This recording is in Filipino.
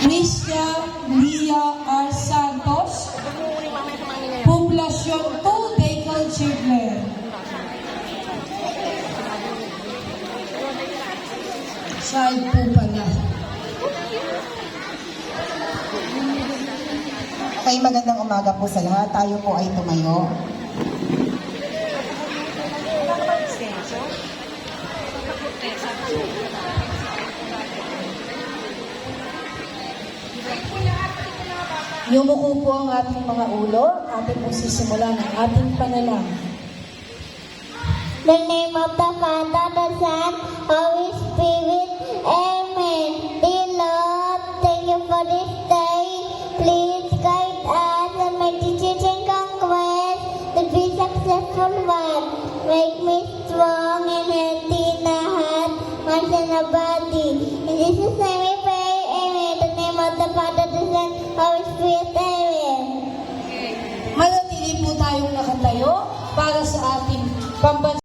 Christian Lia R. Santos, Poblasyon 2, Decal Chigler. Child po pala. Okay, magandang umaga po sa lahat. Tayo po ay tumayo. Yumuko po ang ating mga ulo. Ating po sisimulan ang ating panalangin. In the name of the Father, the Son, Holy Spirit. Amen. Dear Lord, thank you for this day. Please guide us and make the teaching conquest to be successful one. Make me strong and healthy in the heart, mind, and the body. In Jesus' name we pray. Amen. In the name of the Father, the Son, Holy Spirit. Amen. Manatili po tayong nakatayo para sa ating pambansa.